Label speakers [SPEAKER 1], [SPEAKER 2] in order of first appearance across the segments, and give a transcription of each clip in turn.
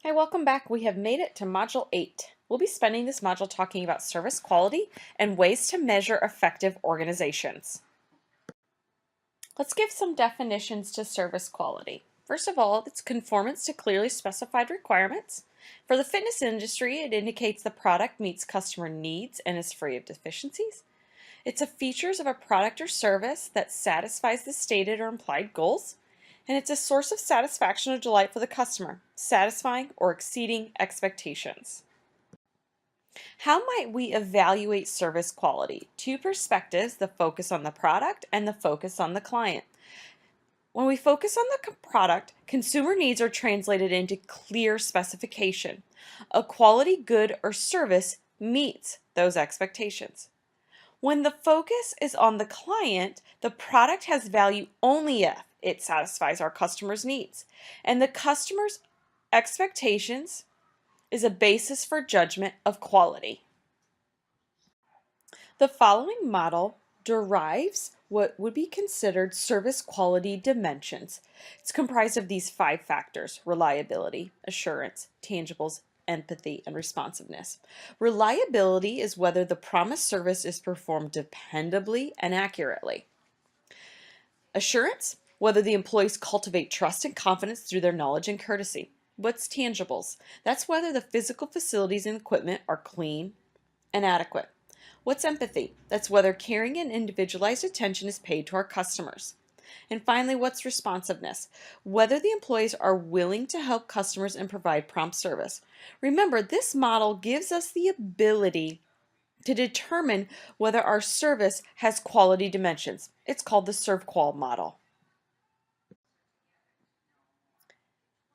[SPEAKER 1] Hi, welcome back. We have made it to Module 8. We'll be spending this module talking about service quality and ways to measure effective organizations. Let's give some definitions to service quality. First of all, it's conformance to clearly specified requirements. For the fitness industry, it indicates the product meets customer needs and is free of deficiencies. It's a features of a product or service that satisfies the stated or implied goals. And it's a source of satisfaction or delight for the customer, satisfying or exceeding expectations. How might we evaluate service quality? Two perspectives, the focus on the product and the focus on the client. When we focus on the product, consumer needs are translated into clear specification. A quality good or service meets those expectations. When the focus is on the client, the product has value only if it satisfies our customer's needs. And the customer's expectations is a basis for judgment of quality. The following model derives what would be considered service quality dimensions. It's comprised of these 5 factors: reliability, assurance, tangibles, empathy, and responsiveness. Reliability is whether the promised service is performed dependably and accurately. Assurance, whether the employees cultivate trust and confidence through their knowledge and courtesy. What's tangibles? That's whether the physical facilities and equipment are clean and adequate. What's empathy? That's whether caring and individualized attention is paid to our customers. And finally, what's responsiveness? Whether the employees are willing to help customers and provide prompt service. Remember, this model gives us the ability to determine whether our service has quality dimensions. It's called the ServQual model.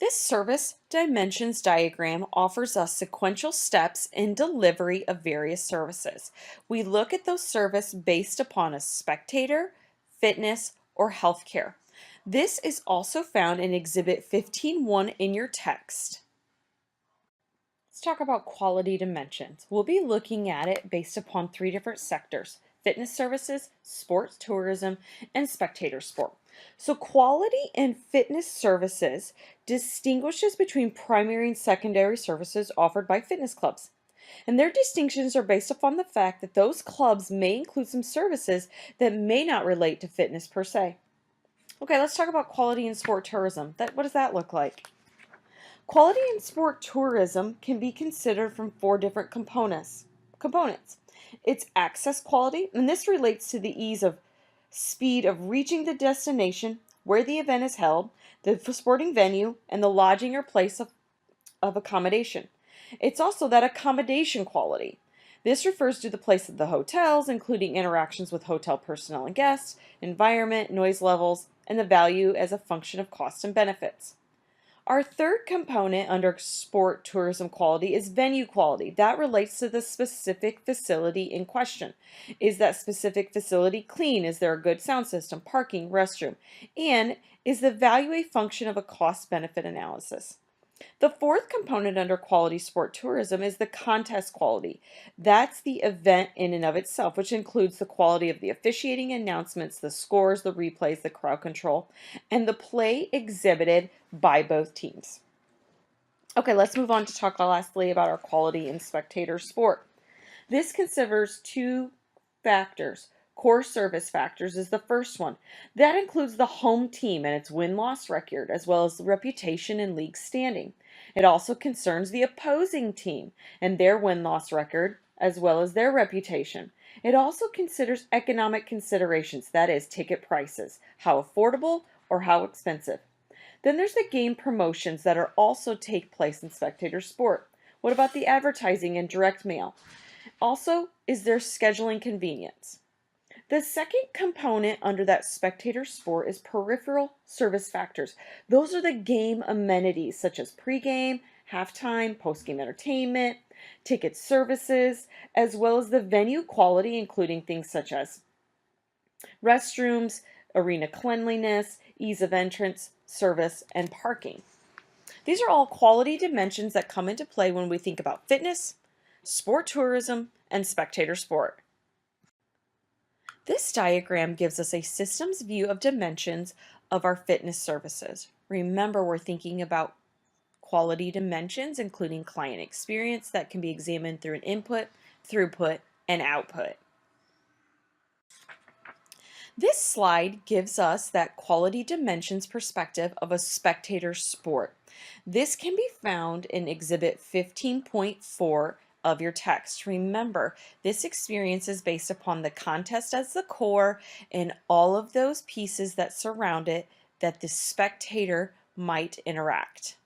[SPEAKER 1] This service dimensions diagram offers us sequential steps in delivery of various services. We look at those services based upon a spectator, fitness, or healthcare. This is also found in Exhibit 15.1 in your text. Let's talk about quality dimensions. We'll be looking at it based upon 3 different sectors: fitness services, sports tourism, and spectator sport. So quality in fitness services distinguishes between primary and secondary services offered by fitness clubs. And their distinctions are based upon the fact that those clubs may include some services that may not relate to fitness per se. Okay, let's talk about quality in sport tourism. What does that look like? Quality in sport tourism can be considered from 4 different components. It's access quality, and this relates to the ease of speed of reaching the destination, where the event is held, the sporting venue, and the lodging or place of accommodation. It's also that accommodation quality. This refers to the place of the hotels, including interactions with hotel personnel and guests, environment, noise levels, and the value as a function of cost and benefits. Our third component under sport tourism quality is venue quality. That relates to the specific facility in question. Is that specific facility clean? Is there a good sound system, parking, restroom? And is the value a function of a cost-benefit analysis? The fourth component under quality sport tourism is the contest quality. That's the event in and of itself, which includes the quality of the officiating announcements, the scores, the replays, the crowd control, and the play exhibited by both teams. Okay, let's move on to talk lastly about our quality in spectator sport. This considers 2 factors. Core service factors is the first one. That includes the home team and its win-loss record, as well as the reputation and league standing. It also concerns the opposing team and their win-loss record, as well as their reputation. It also considers economic considerations, that is, ticket prices, how affordable or how expensive. Then there's the game promotions that are also take place in spectator sport. What about the advertising and direct mail? Also, is there scheduling convenience? The second component under that spectator sport is peripheral service factors. Those are the game amenities such as pregame, halftime, postgame entertainment, ticket services, as well as the venue quality, including things such as restrooms, arena cleanliness, ease of entrance, service, and parking. These are all quality dimensions that come into play when we think about fitness, sport tourism, and spectator sport. This diagram gives us a systems view of dimensions of our fitness services. Remember, we're thinking about quality dimensions, including client experience, that can be examined through an input, throughput, and output. This slide gives us that quality dimensions perspective of a spectator sport. This can be found in Exhibit 15.4 of your text. Remember, this experience is based upon the contest as the core and all of those pieces that surround it that the spectator might interact.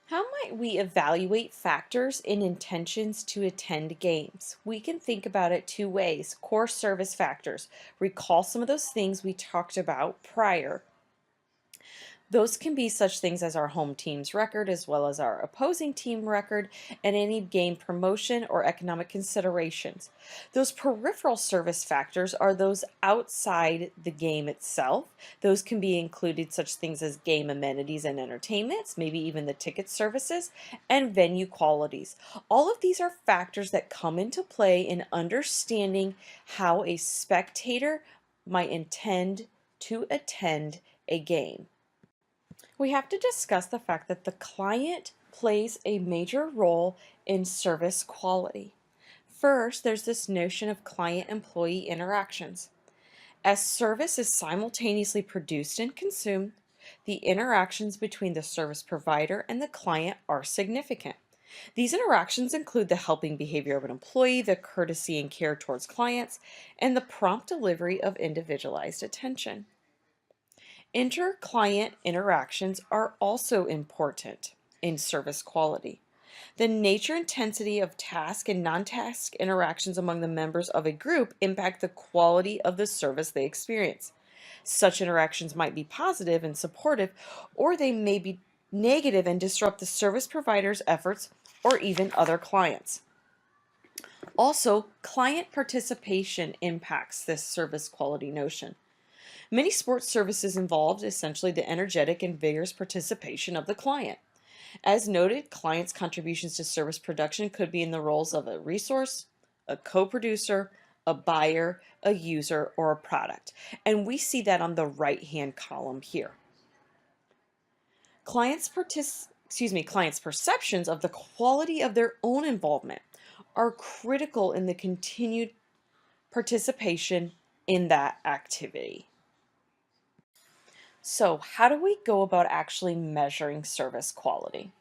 [SPEAKER 1] How might we evaluate factors and intentions to attend games? We can think about it two ways. Core service factors. Recall some of those things we talked about prior. Those can be such things as our home team's record as well as our opposing team record and any game promotion or economic considerations. Those peripheral service factors are those outside the game itself. Those can be included such things as game amenities and entertainments, maybe even the ticket services, and venue qualities. All of these are factors that come into play in understanding how a spectator might intend to attend a game. We have to discuss the fact that the client plays a major role in service quality. First, there's this notion of client-employee interactions. As service is simultaneously produced and consumed, the interactions between the service provider and the client are significant. These interactions include the helping behavior of an employee, the courtesy and care towards clients, and the prompt delivery of individualized attention. Inter-client interactions are also important in service quality. The nature and intensity of task and non-task interactions among the members of a group impact the quality of the service they experience. Such interactions might be positive and supportive, or they may be negative and disrupt the service provider's efforts or even other clients. Also, client participation impacts this service quality notion. Many sports services involved essentially the energetic and vigorous participation of the client. As noted, clients' contributions to service production could be in the roles of a resource, a co-producer, a buyer, a user, or a product. And we see that on the right-hand column here. Clients' perceptions of the quality of their own involvement are critical in the continued participation in that activity. So, how do we go about actually measuring service quality?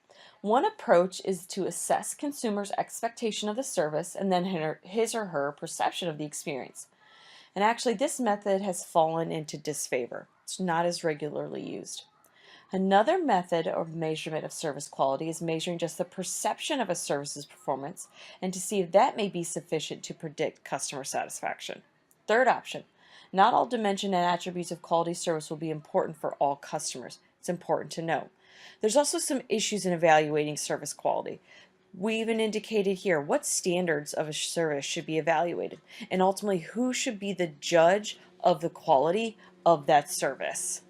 [SPEAKER 1] One approach is to assess consumers' expectation of the service and then his or her perception of the experience. And actually, this method has fallen into disfavor. It's not as regularly used. Another method of measurement of service quality is measuring just the perception of a service's performance and to see if that may be sufficient to predict customer satisfaction. Third option. Not all dimension and attributes of quality service will be important for all customers. It's important to know. There's also some issues in evaluating service quality. We even indicated here what standards of a service should be evaluated, and ultimately who should be the judge of the quality of that service.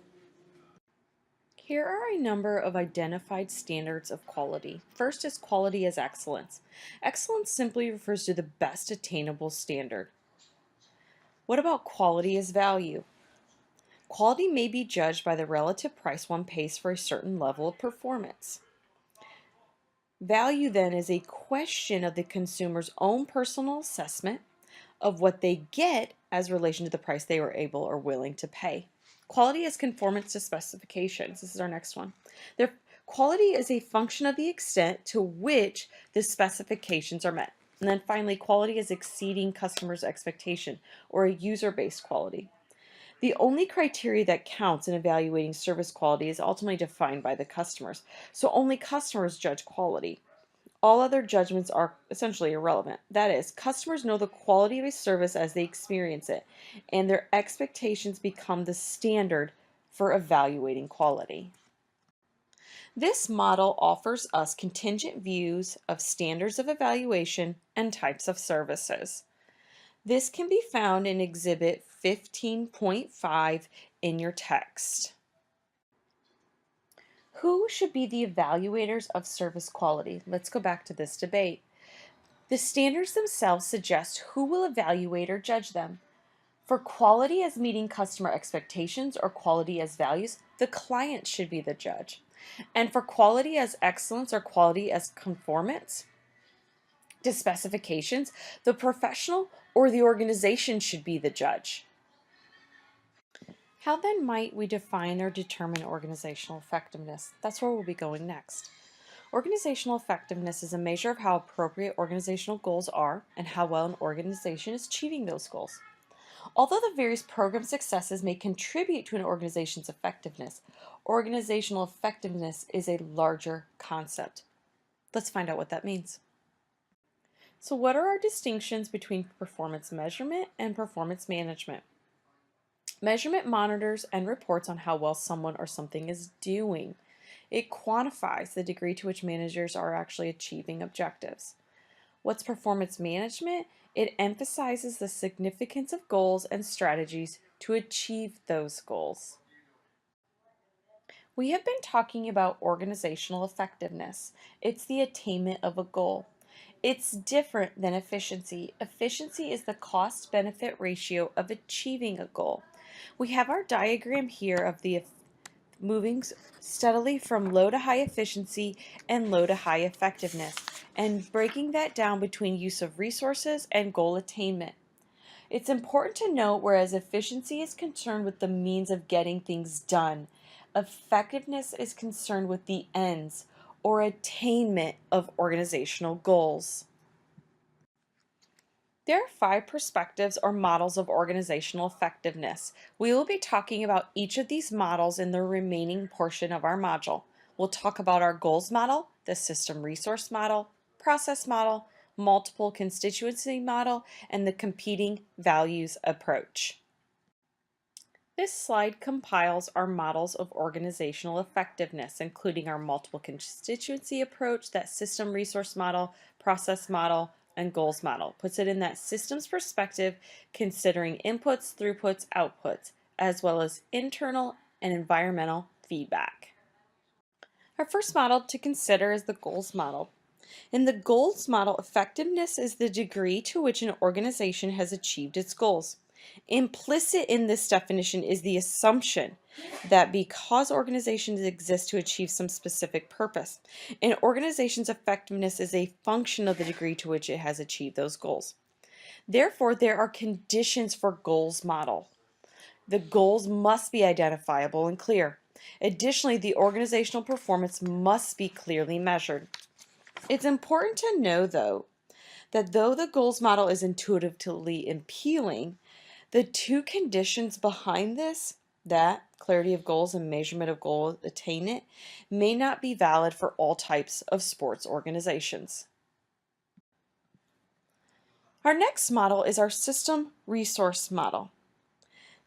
[SPEAKER 1] Here are a number of identified standards of quality. First is quality as excellence. Excellence simply refers to the best attainable standard. What about quality as value? Quality may be judged by the relative price one pays for a certain level of performance. Value then is a question of the consumer's own personal assessment of what they get as relation to the price they were able or willing to pay. Quality is conformance to specifications. This is our next one. Quality is a function of the extent to which the specifications are met. And then finally, quality is exceeding customers' expectation, or a user-based quality. The only criteria that counts in evaluating service quality is ultimately defined by the customers, so only customers judge quality. All other judgments are essentially irrelevant. That is, customers know the quality of a service as they experience it, and their expectations become the standard for evaluating quality. This model offers us contingent views of standards of evaluation and types of services. This can be found in Exhibit 15.5 in your text. Who should be the evaluators of service quality? Let's go back to this debate. The standards themselves suggest who will evaluate or judge them. For quality as meeting customer expectations or quality as values, the client should be the judge. And for quality as excellence or quality as conformance to specifications, the professional or the organization should be the judge. How then might we define or determine organizational effectiveness? That's where we'll be going next. Organizational effectiveness is a measure of how appropriate organizational goals are and how well an organization is achieving those goals. Although the various program successes may contribute to an organization's effectiveness, organizational effectiveness is a larger concept. Let's find out what that means. So, what are our distinctions between performance measurement and performance management? Measurement monitors and reports on how well someone or something is doing. It quantifies the degree to which managers are actually achieving objectives. What's performance management? It emphasizes the significance of goals and strategies to achieve those goals. We have been talking about organizational effectiveness. It's the attainment of a goal. It's different than efficiency. Efficiency is the cost-benefit ratio of achieving a goal. We have our diagram here of the moving steadily from low to high efficiency and low to high effectiveness, and breaking that down between use of resources and goal attainment. It's important to note whereas efficiency is concerned with the means of getting things done, effectiveness is concerned with the ends or attainment of organizational goals. There are 5 perspectives or models of organizational effectiveness. We will be talking about each of these models in the remaining portion of our module. We'll talk about our goals model, the system resource model, process model, multiple constituency model, and the competing values approach. This slide compiles our models of organizational effectiveness, including our multiple constituency approach, that system resource model, process model, and goals model. Puts it in that systems perspective, considering inputs, throughputs, outputs, as well as internal and environmental feedback. Our first model to consider is the goals model. In the goals model, effectiveness is the degree to which an organization has achieved its goals. Implicit in this definition is the assumption that because organizations exist to achieve some specific purpose, an organization's effectiveness is a function of the degree to which it has achieved those goals. Therefore, there are conditions for goals model. The goals must be identifiable and clear. Additionally, the organizational performance must be clearly measured. It's important to know, though, that though the goals model is intuitively appealing, the 2 conditions behind this, that clarity of goals and measurement of goal attainment, may not be valid for all types of sports organizations. Our next model is our system resource model.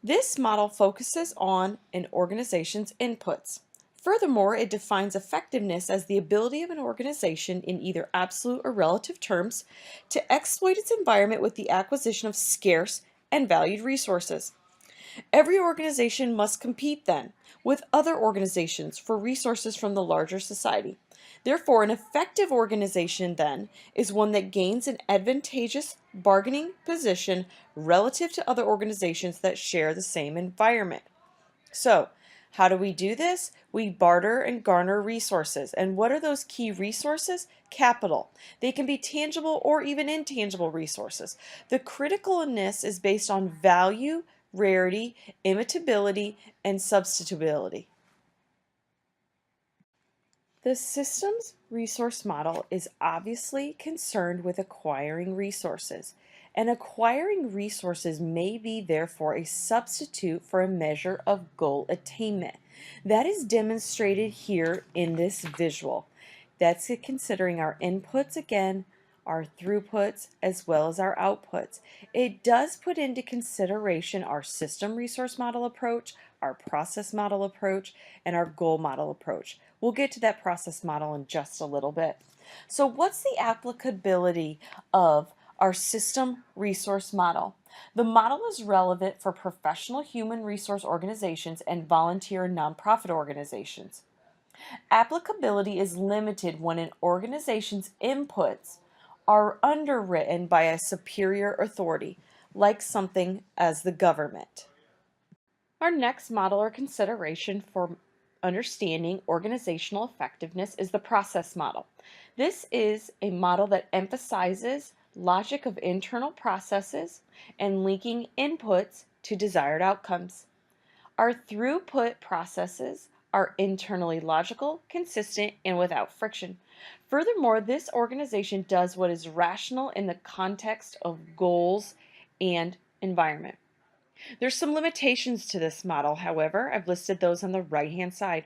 [SPEAKER 1] This model focuses on an organization's inputs. Furthermore, it defines effectiveness as the ability of an organization in either absolute or relative terms to exploit its environment with the acquisition of scarce and valued resources. Every organization must compete then with other organizations for resources from the larger society. Therefore, an effective organization then is one that gains an advantageous bargaining position relative to other organizations that share the same environment. So, how do we do this? We barter and garner resources. And what are those key resources? Capital. They can be tangible or even intangible resources. The criticalness is based on value, rarity, imitability, and substitutability. The systems resource model is obviously concerned with acquiring resources, and acquiring resources may be therefore a substitute for a measure of goal attainment. That is demonstrated here in this visual. That's it, considering our inputs again, our throughputs, as well as our outputs. It does put into consideration our system resource model approach, our process model approach, and our goal model approach. We'll get to that process model in just a little bit. So what's the applicability of our system resource model? The model is relevant for professional human resource organizations and volunteer and nonprofit organizations. Applicability is limited when an organization's inputs are underwritten by a superior authority, like something as the government. Our next model or consideration for understanding organizational effectiveness is the process model. This is a model that emphasizes logic of internal processes and linking inputs to desired outcomes. Our throughput processes are internally logical, consistent, and without friction. Furthermore, this organization does what is rational in the context of goals and environment. There's some limitations to this model, however. I've listed those on the right-hand side.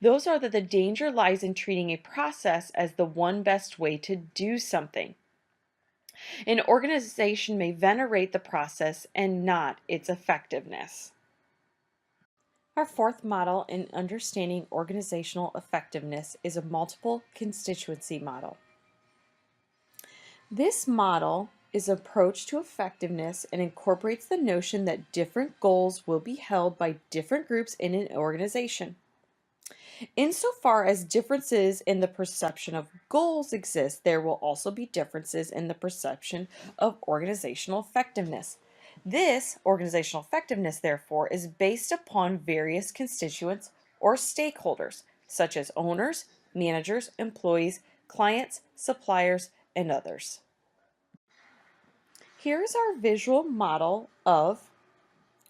[SPEAKER 1] Those are that the danger lies in treating a process as the one best way to do something. An organization may venerate the process and not its effectiveness. Our fourth model in understanding organizational effectiveness is a multiple constituency model. This model is an approach to effectiveness and incorporates the notion that different goals will be held by different groups in an organization. Insofar as differences in the perception of goals exist, there will also be differences in the perception of organizational effectiveness. This organizational effectiveness, therefore, is based upon various constituents or stakeholders, such as owners, managers, employees, clients, suppliers, and others. Here's our visual model of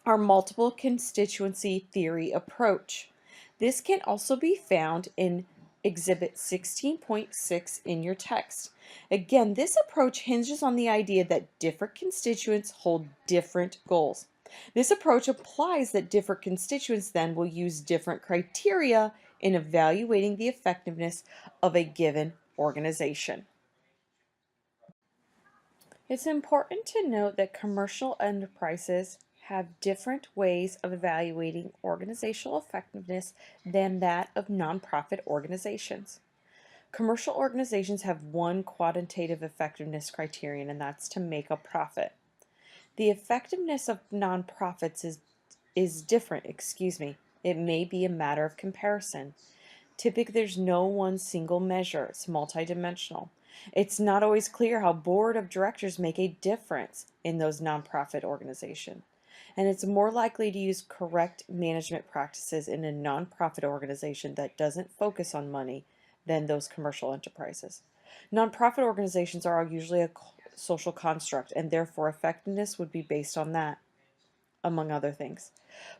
[SPEAKER 1] our multiple constituency theory approach. This can also be found in Exhibit 16.6 in your text. Again, this approach hinges on the idea that different constituents hold different goals. This approach implies that different constituents then will use different criteria in evaluating the effectiveness of a given organization. It's important to note that commercial enterprises have different ways of evaluating organizational effectiveness than that of nonprofit organizations. Commercial organizations have one quantitative effectiveness criterion, and that's to make a profit. The effectiveness of nonprofits is different, It may be a matter of comparison. Typically, there's no one single measure. It's multidimensional. It's not always clear how board of directors make a difference in those nonprofit organizations. And it's more likely to use correct management practices in a nonprofit organization that doesn't focus on money than those commercial enterprises. Nonprofit organizations are usually a social construct, and therefore effectiveness would be based on that, among other things.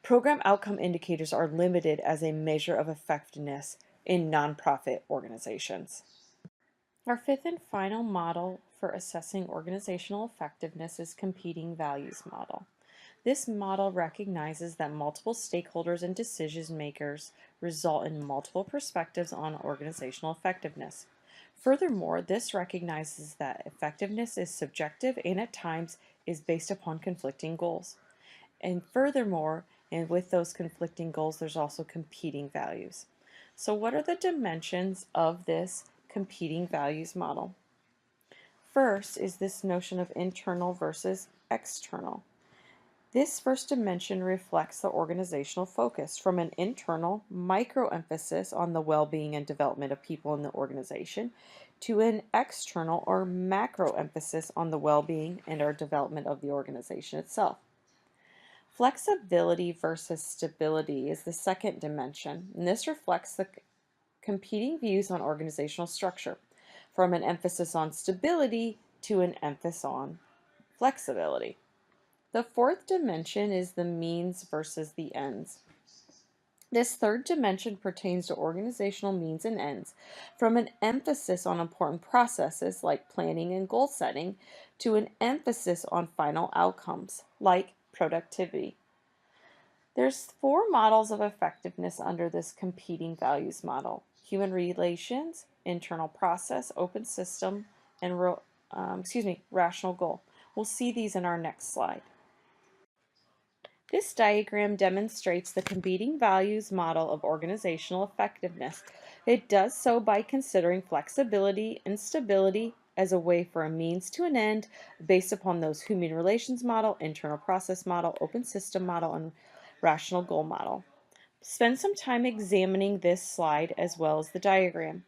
[SPEAKER 1] Program outcome indicators are limited as a measure of effectiveness in nonprofit organizations. Our fifth and final model for assessing organizational effectiveness is competing values model. This model recognizes that multiple stakeholders and decision makers result in multiple perspectives on organizational effectiveness. Furthermore, this recognizes that effectiveness is subjective and at times is based upon conflicting goals. And furthermore, and with those conflicting goals, there's also competing values. So what are the dimensions of this competing values model? First is this notion of internal versus external. This first dimension reflects the organizational focus from an internal micro-emphasis on the well-being and development of people in the organization to an external or macro-emphasis on the well-being and or development of the organization itself. Flexibility versus stability is the second dimension, and this reflects the competing views on organizational structure, from an emphasis on stability to an emphasis on flexibility. The fourth dimension is the means versus the ends. This third dimension pertains to organizational means and ends, from an emphasis on important processes like planning and goal setting to an emphasis on final outcomes like productivity. There's four models of effectiveness under this competing values model: human relations, internal process, open system, and rational goal. We'll see these in our next slide. This diagram demonstrates the competing values model of organizational effectiveness. It does so by considering flexibility and stability as a way for a means to an end based upon those human relations model, internal process model, open system model, and rational goal model. Spend some time examining this slide as well as the diagram.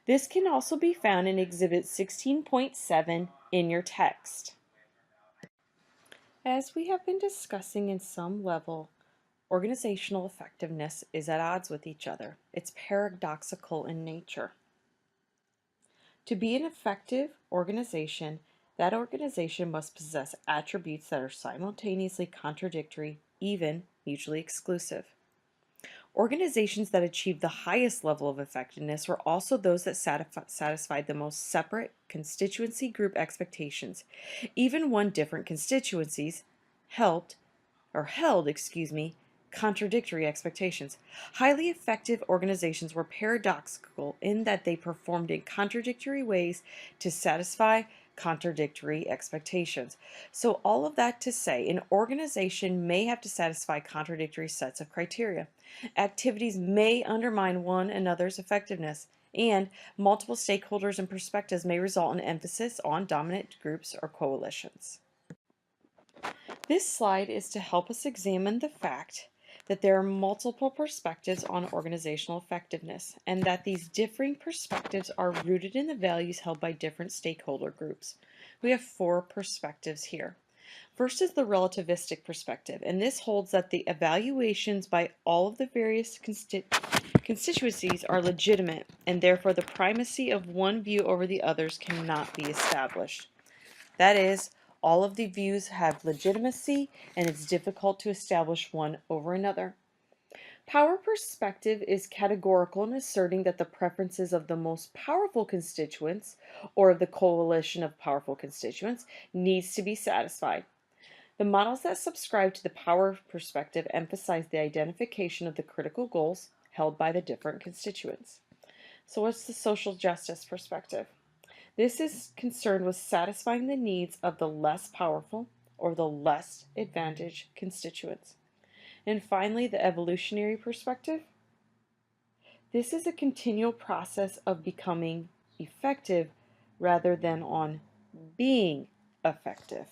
[SPEAKER 1] This can also be found in Exhibit 16.7 in your text. As we have been discussing in some level, Organizational effectiveness is at odds with each other. It's paradoxical in nature. To be an effective organization, that organization must possess attributes that are simultaneously contradictory, even mutually exclusive. Organizations that achieve the highest level of effectiveness were also those that satisfied the most separate constituency group expectations. Even when different constituencies held contradictory expectations. Highly effective organizations were paradoxical in that they performed in contradictory ways to satisfy contradictory expectations. So, all of that to say, an organization may have to satisfy contradictory sets of criteria. Activities may undermine one another's effectiveness, and multiple stakeholders and perspectives may result in emphasis on dominant groups or coalitions. This slide is to help us examine the fact that there are multiple perspectives on organizational effectiveness and that these differing perspectives are rooted in the values held by different stakeholder groups. We have four perspectives here. First is the relativistic perspective, and this holds that the evaluations by all of the various constituencies are legitimate, and therefore the primacy of one view over the others cannot be established. That is, all of the views have legitimacy, and it's difficult to establish one over another. Power perspective is categorical in asserting that the preferences of the most powerful constituents, or of the coalition of powerful constituents, needs to be satisfied. The models that subscribe to the power perspective emphasize the identification of the critical goals held by the different constituents. So what's the social justice perspective? This is concerned with satisfying the needs of the less powerful or the less advantaged constituents. And finally, the evolutionary perspective. This is a continual process of becoming effective rather than on being effective.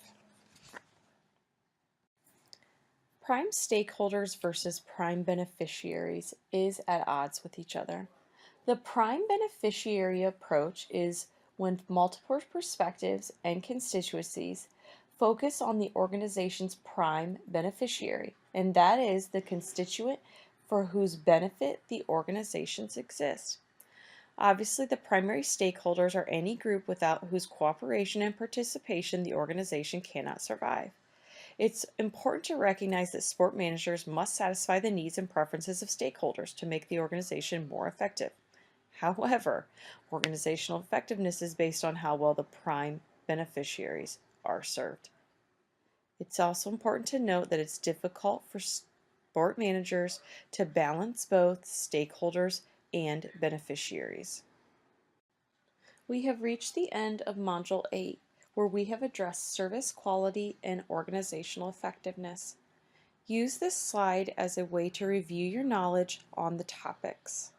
[SPEAKER 1] Prime stakeholders versus prime beneficiaries is at odds with each other. The prime beneficiary approach is when multiple perspectives and constituencies focus on the organization's prime beneficiary, and that is the constituent for whose benefit the organizations exist. Obviously, the primary stakeholders are any group without whose cooperation and participation the organization cannot survive. It's important to recognize that sport managers must satisfy the needs and preferences of stakeholders to make the organization more effective. However, organizational effectiveness is based on how well the prime beneficiaries are served. It's also important to note that it's difficult for sport managers to balance both stakeholders and beneficiaries. We have reached the end of Module 8, where we have addressed service quality and organizational effectiveness. Use this slide as a way to review your knowledge on the topics.